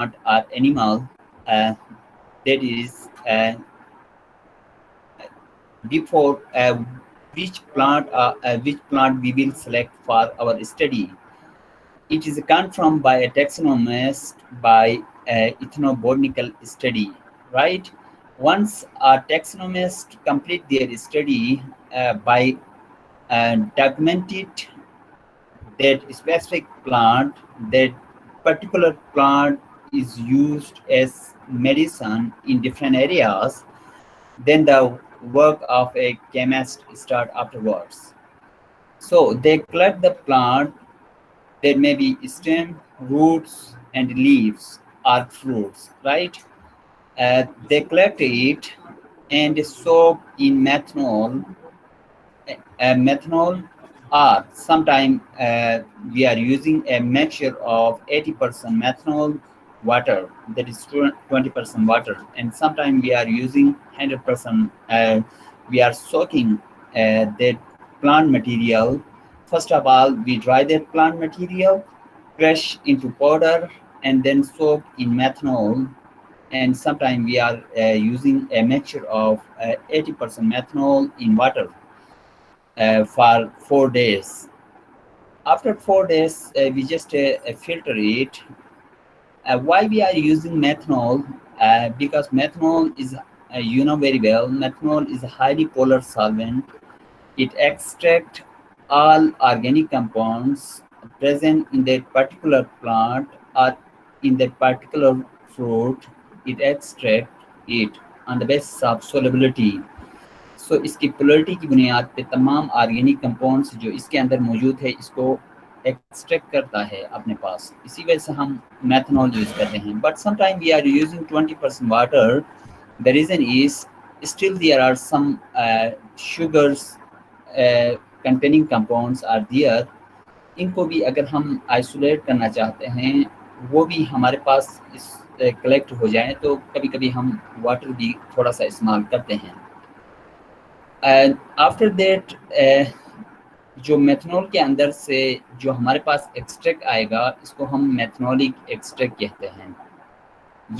or animal, that is before which plant we will select for our study. It is confirmed by a taxonomist by ethnobotanical study, right? Once a taxonomist complete their study by documented that specific plant, that particular plant is used as medicine in different areas, then the work of a chemist start afterwards. So they collect the plant. There may be stem, roots, and leaves or fruits, right? They collect it and soak in methanol, or sometimes we are using a mixture of 80% methanol water, that is 20% water, and sometimes we are using 100%. We are soaking that plant material. First of all, we dry that plant material, crush into powder, and then soak in methanol. And sometimes we are using a mixture of 80% methanol in water for 4 days. After 4 days, we just filter it. Why we are using methanol? Because methanol is, you know very well, methanol is a highly polar solvent. It extracts all organic compounds present in that particular plant or in that particular fruit. It extracts it on the basis of solubility. सो इसकी polarity की बुनियाद पे तमाम organic compounds जो इसके अंदर मौजूद है इसको एक्सट्रैक्ट करता है अपने पास. इसी वजह से हम मेथनॉल यूज़ करते हैं. But sometime we are using 20% water. The reason is still there are some sugars containing compounds are there. इनको भी अगर हम आइसोलेट करना चाहते हैं, वो भी हमारे पास इस कलेक्ट हो जाए, तो कभी कभी हम वाटर भी थोड़ा सा इस्तेमाल करते हैं. एंड आफ्टर दैट जो मेथनॉल के अंदर से जो हमारे पास एक्सट्रैक्ट आएगा, इसको हम मेथनॉलिक एक्सट्रैक्ट कहते हैं.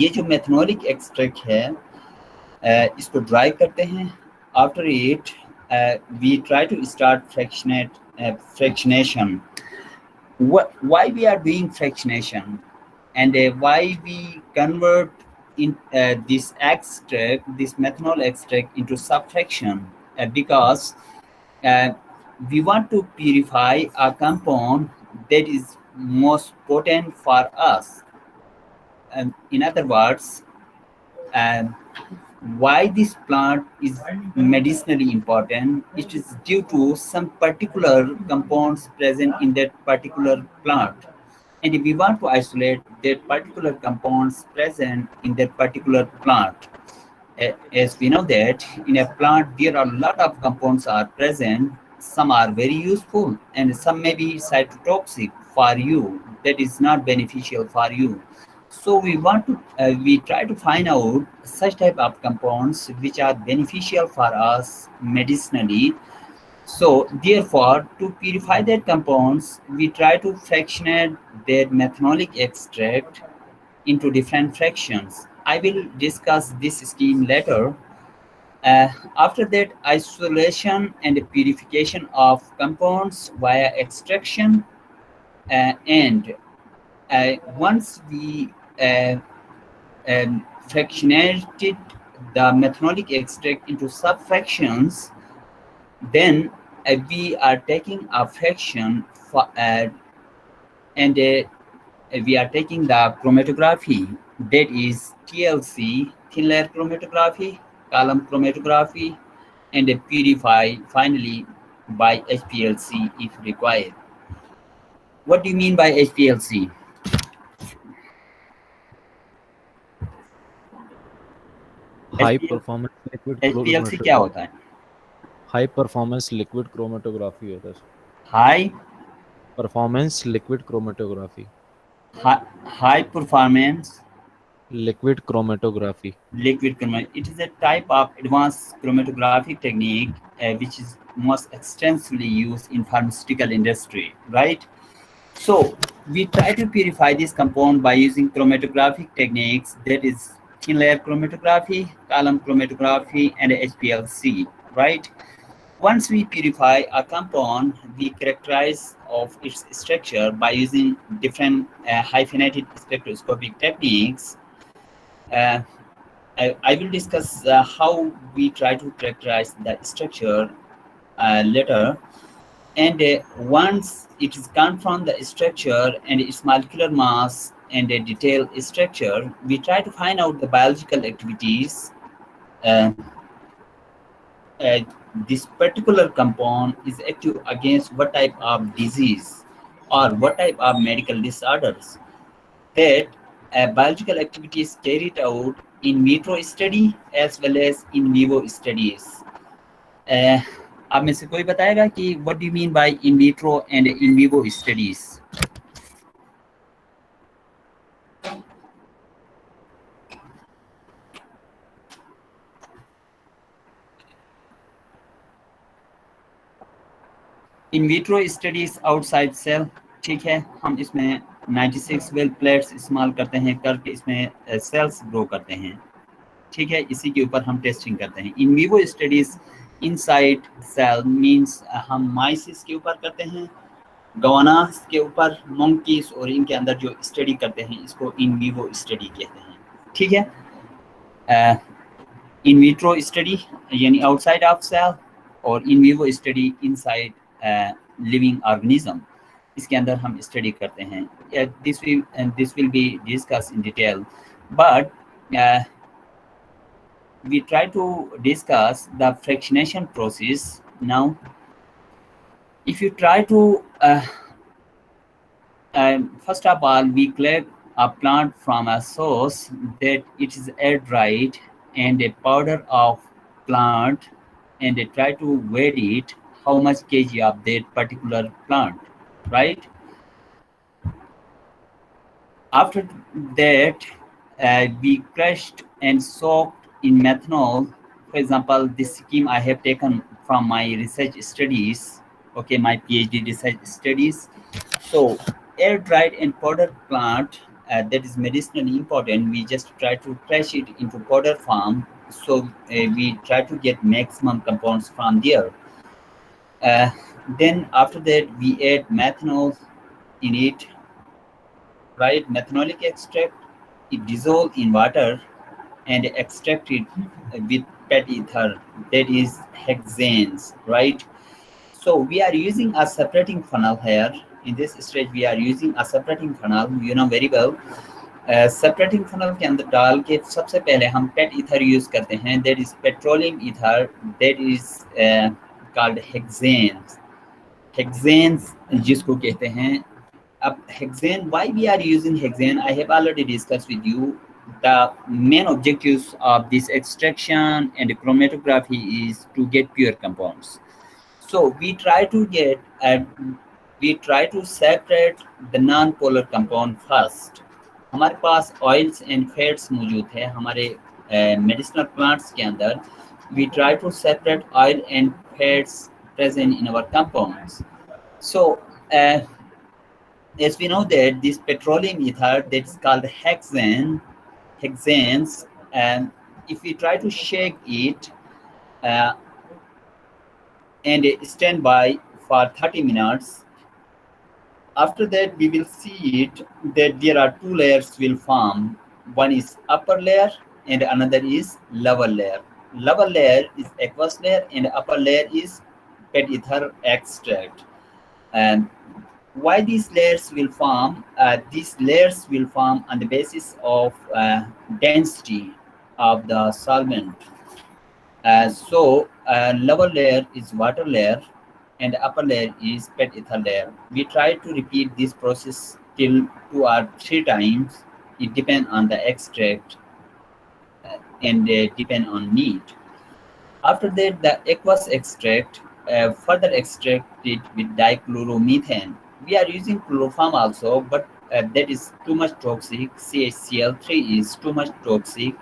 ये जो मेथनॉलिक एक्सट्रैक्ट है, इसको ड्राई करते हैं. After it we try to start fractionation. Why we are doing fractionation, and why we convert in this extract, this methanol extract, into subfraction? Because uh, we want to purify a compound that is most potent for us. In other words, um, why this plant is medicinally important? It is due to some particular compounds present in that particular plant. And if we want to isolate that particular compounds present in that particular plant, as we know that in a plant there are a lot of compounds are present. Some are very useful and some may be cytotoxic for you, that is not beneficial for you. So we try to find out such type of compounds which are beneficial for us medicinally. So therefore, to purify their compounds, we try to fractionate their methanolic extract into different fractions. I will discuss this scheme later. After that, isolation and purification of compounds via extraction, and once we fractionated the methanolic extract into subfractions, then we are taking a fraction for, and we are taking the chromatography, that is TLC, thin layer chromatography, column chromatography, and purify finally by HPLC if required. What do you mean by HPLC? High performance liquid HPLC क्या होता है? High performance liquid chromatography होता है. High performance liquid chromatography. high performance liquid chromatography. liquid chromatography. It is a type of advanced chromatographic technique which is most extensively used in pharmaceutical industry, right? So we try to purify this compound by using chromatographic techniques, that is thin layer chromatography, column chromatography, and HPLC, right? Once we purify a compound, we characterize of its structure by using different hyphenated spectroscopic techniques. Uh, I will discuss how we try to characterize the structure later. And once it is confirmed the structure and its molecular mass and a detailed structure, we try to find out the biological activities. Uh, uh, this particular compound is active against what type of disease or what type of medical disorders. That biological activities carried out in vitro study as well as in vivo studies. Uh, आप में से कोई बताएगा कि what do you mean by in vitro and in vivo studies? In vitro studies outside cell, ठीक है, हम इसमें 96 वेल प्लेट्स इस्तेमाल करते हैं, करके इसमें सेल्स ग्रो करते हैं, ठीक है, इसी के ऊपर हम टेस्टिंग करते हैं। In vivo studies inside cell means हम माइसिस के ऊपर करते हैं, गवानास के ऊपर, मंकीज, और इनके अंदर जो स्टडी करते हैं इसको इन विवो स्टडी कहते हैं, ठीक है। इन विट्रो स्टडी यानी आउटसाइड ऑफ सेल, और in vivo study inside living organism, इसके अंदर हम स्टडी करते हैं। This will be discuss in detail, but we try to discuss the fractionation process now. If you try to first of all, we collect a plant from a source that it is air dried and a powder of plant, and they try to weigh it how much kg of that particular plant, right? After that, we crushed and soaked in methanol. For example, this scheme I have taken from my research studies, okay, my PhD research studies. So air dried and powder plant, that is medicinally important. We just try to crush it into powder form. So we try to get maximum compounds from there. Then after that, we add methanol in it, right? Methanolic extract, it dissolve in water and extract it with PET ether, that is hexanes, right? So we are using a separating funnel here. In this stage, we are using a separating funnel, you know very well. Separating funnel के अंदर डाल के सबसे पहले हम पेट ether यूज करते हैं, that is petroleum ether, that is called hexanes. Hexanes जिसको कहते हैं, अब hexane, why we are using hexane, I have already discuss with you. The main objectives of this extraction and chromatography is to get pure compounds. So we try to separate the non-polar compound first. हमारे पास oils and fats मौजूद है हमारे medicinal plants के अंदर. We try to separate oil and fats present in our compounds. So as we know that this petroleum ether that is called hexanes, and if we try to shake it and stand by for 30 minutes, after that we will see it that there are two layers will form. One is upper layer and another is lower layer. Lower layer is aqueous layer and upper layer is PET ether extract. And why these layers will form? These layers will form on the basis of density of the solvent. So lower layer is water layer and upper layer is PET ether layer. We try to repeat this process till 2 or 3 times. It depends on the extract and depend on need. After that, the aqueous extract, further extracted with dichloromethane. We are using chloroform also, but that is too much toxic. CHCl3 is too much toxic.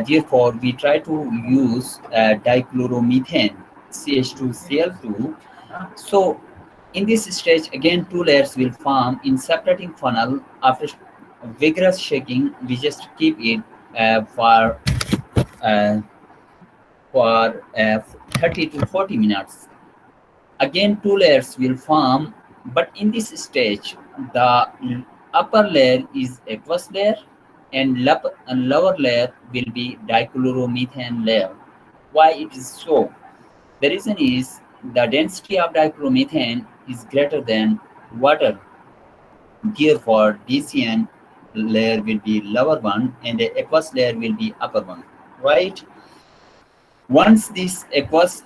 Therefore, we try to use dichloromethane, CH2Cl2. So In this stage, again, two layers will form in separating funnel. After vigorous shaking, we just keep it uh, for 30 to 40 minutes. Again, two layers will form, but in this stage, the upper layer is aqueous layer and lower layer will be dichloromethane layer. Why it is so? The reason is the density of dichloromethane is greater than water. Therefore, DCN layer will be lower one and the aqueous layer will be upper one, right? Once this aqueous,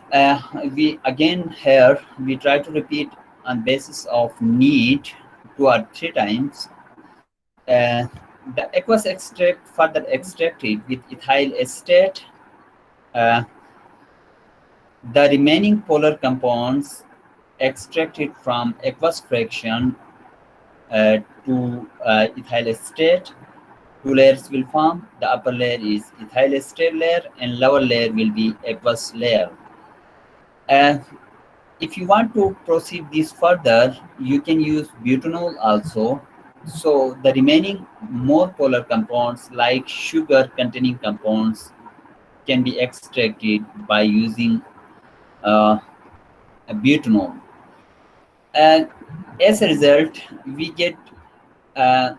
we again here, we try to repeat on basis of need 2 or 3 times. The aqueous extract further extracted with ethyl acetate. Uh, the remaining polar compounds extracted from aqueous fraction to ethyl acetate. Two layers will form. The upper layer is ethyl acetate layer and lower layer will be aqueous layer. Uh, if you want to proceed this further, you can use butanol also. So the remaining more polar compounds like sugar containing compounds can be extracted by using uh, a butanol. And as a result, we get uh,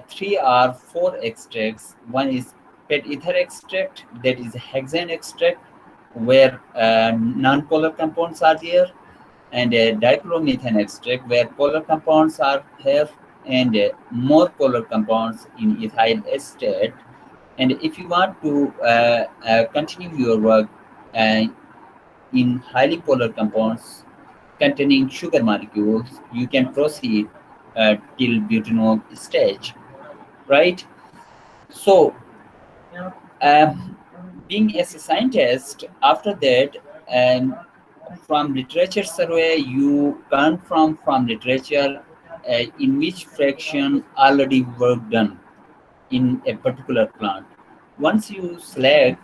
three or four extracts. One is PET ether extract, that is hexane extract, where non-polar compounds are there, and a dichloromethane extract, where polar compounds are here, and more polar compounds in ethyl acetate. And if you want to continue your work uh, in highly polar compounds containing sugar molecules, you can proceed till butanol stage, right? So, um, being as a scientist, after that, um, from literature survey, you confirm from literature in which fraction already work done in a particular plant. Once you select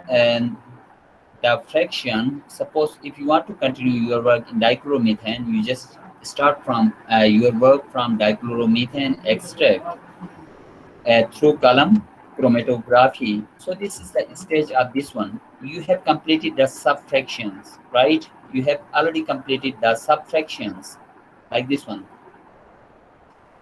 and the fraction, suppose if you want to continue your work in dichloromethane, you just start from your work from dichloromethane extract through column chromatography. So this is the stage of this one. You have completed the subfractions, right? You have already completed the subfractions like this one.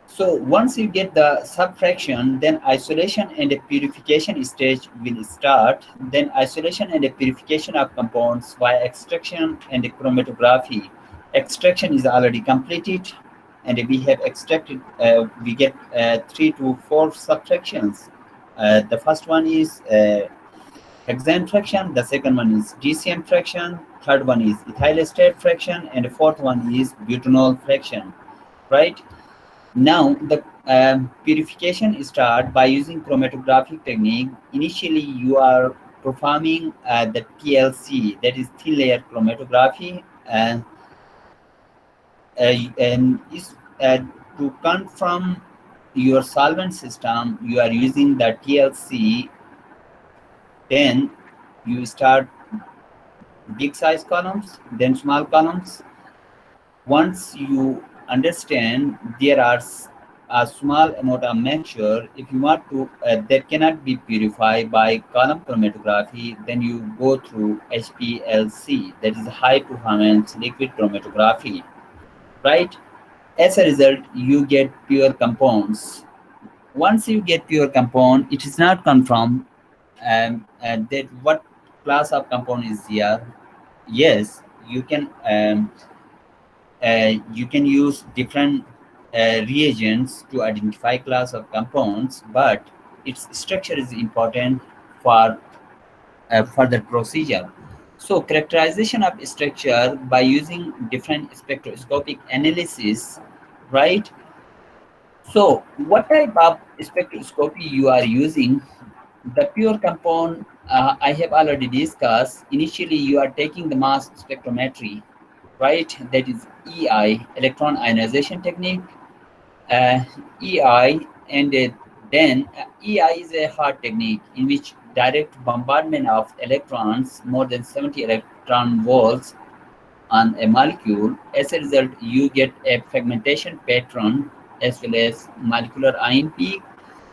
So once you get the subfraction, then isolation and a purification stage will start. Then isolation and a purification of compounds via extraction and a chromatography. Extraction is already completed, and we have extracted. We get 3 to 4 subfractions. The first one is hexane fraction. The second one is DCM fraction. Third one is ethyl acetate fraction, and the fourth one is butanol fraction. Right? Now, the purification start by using chromatographic technique. Initially, you are performing the TLC, that is thin layer chromatography, and is to confirm your solvent system. You are using the TLC. Then you start big size columns, then small columns. Once you understand there are a small amount of mixture, if you want to that cannot be purified by column chromatography, then you go through HPLC, that is high performance liquid chromatography, right? As a result, you get pure compounds. Once you get pure compound, it is not confirmed that what class of compound is here. Yes, you can use different reagents to identify class of compounds, but its structure is important for further procedure. So characterization of structure by using different spectroscopic analysis, right? So what type of spectroscopy you are using? The pure compound I have already discussed. Initially, you are taking the mass spectrometry, right? That is EI, electron ionization technique, uh, EI, and then EI is a hard technique in which direct bombardment of electrons, more than 70 electron volts, on a molecule. As a result, you get a fragmentation pattern as well as molecular ion peak.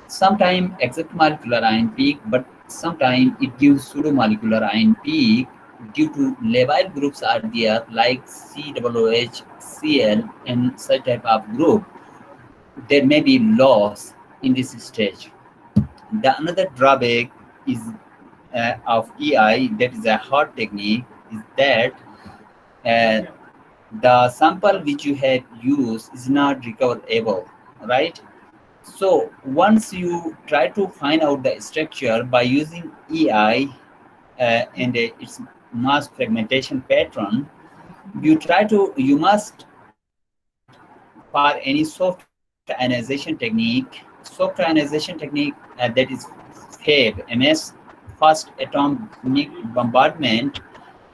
Sometimes exact molecular ion peak, but sometimes it gives pseudo-molecular ion peak due to labile groups are there like COOH, Cl, and such type of group. There may be loss in this stage. The another drawback is of EI, that is a hard technique, is that uh, the sample which you have used is not recoverable, right? So once you try to find out the structure by using EI and its mass fragmentation pattern, you must for any soft ionization technique that is FAB, MS, fast atomic bombardment,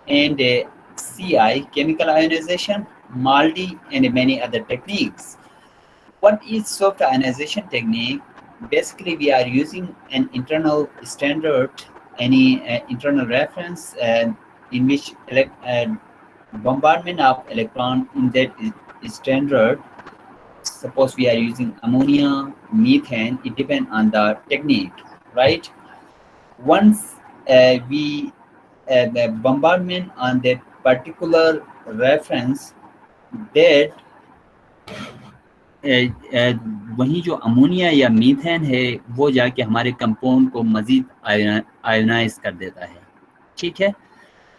and CI, chemical ionization, MALDI, and many other techniques. What is soft ionization technique? Basically, we are using an internal standard, any internal reference in which bombardment of electron in that is standard. Suppose we are using ammonia, methane, it depends on the technique, right? Once we the bombardment on that particular reference, that वहीं जो ammonia या methane है वो जाके हमारे compound को मजीद ionise कर देता है, ठीक है।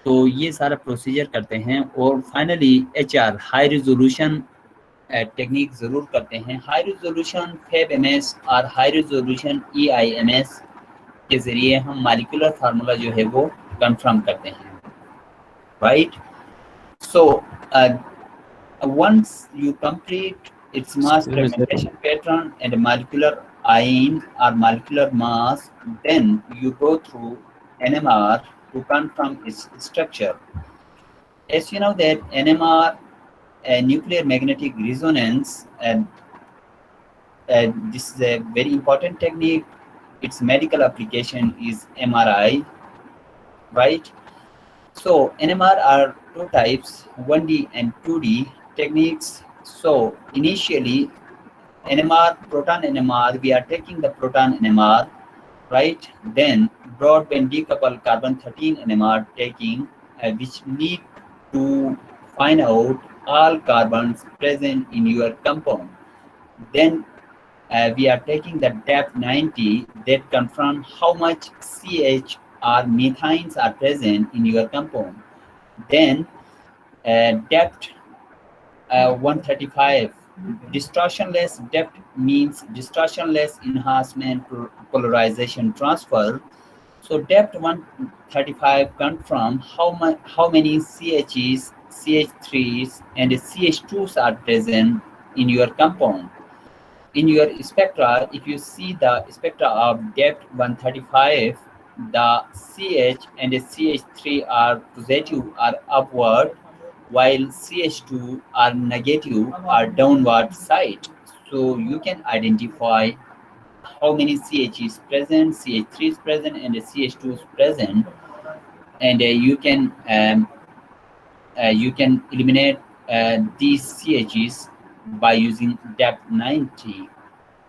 तो ये सारा प्रोसीजर करते हैं और finally HR high resolution technique ज़रूर करते हैं। हाई रिजोल्यूशन FAB-MS और हाई रिजोल्यूशन EIMS के ज़रिए हम मालिकुलर फार्मूला जो है वो कंफर्म करते हैं, right. So once you complete its mass fragmentation pattern and molecular ion or molecular mass, then you go through NMR to confirm its structure. As you know that NMR, nuclear magnetic resonance, and this is a very important technique. Its medical application is MRI, right? So NMR are two types, 1D and 2D techniques. So initially NMR, proton NMR, we are taking the proton NMR, right? Then broadband decoupled carbon-13 NMR taking, which need to find out all carbons present in your compound. Then we are taking the depth 90 that confirm how much CH or methynes are present in your compound. Then depth 135, distortionless depth means distortionless enhancement polarization transfer. So depth 135 confirm how many CHs, CH3s, and CH2s are present in your compound. In your spectra, if you see the spectra of depth 135, the CH and the CH3 are positive or upward, while CH2 are negative or downward side. So you can identify how many CH is present, CH3 is present, and the CH2 is present, and you can eliminate these CHs by using depth 90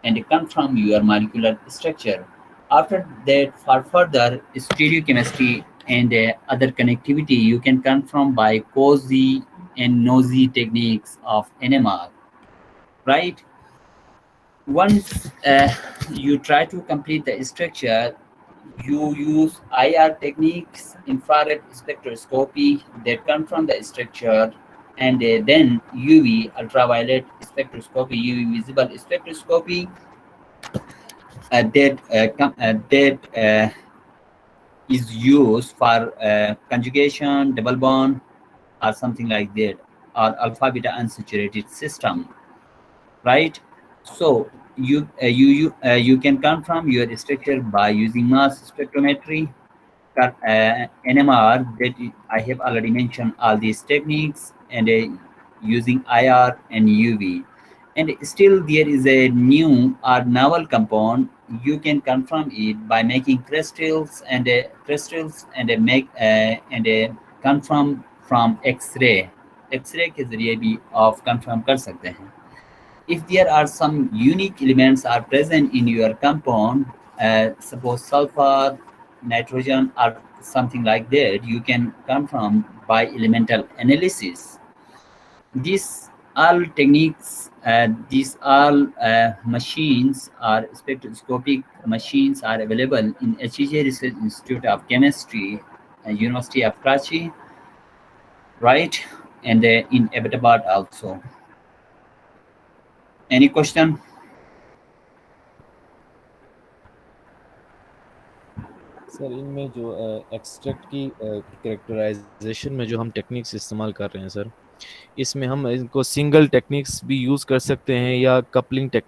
and confirm your molecular structure. After that, for further stereochemistry and other connectivity, you can confirm by COSY and NOSY techniques of NMR, right? Once you try to complete the structure, you use IR techniques, infrared spectroscopy that confirm the structure, and then UV, ultraviolet spectroscopy, UV visible spectroscopy, that is used for conjugation, double bond, or something like that, or alpha beta unsaturated system, right? So you can confirm your structure by using mass spectrometry, NMR, that I have already mentioned all these techniques, and using IR and UV. And still there is a new or novel compound. You can confirm it by making crystals and make and confirm from X-ray. X-ray के जरिए भी आप confirm कर सकते हैं. If there are some unique elements are present in your compound, suppose sulfur, nitrogen, or something like that, you can confirm by elemental analysis. These all techniques, these all machines are spectroscopic machines are available in HEJ Research Institute of Chemistry, University of Karachi, right? And in Abbottabad also. Any question? Sir इनमें जो extract की characterisation में जो हम techniques इस्तेमाल कर रहे हैं सर, इसमें हम इनको सिंगल टेक्निक्स भी यूज़ कर सकते हैं या कपलिंग टेक्निक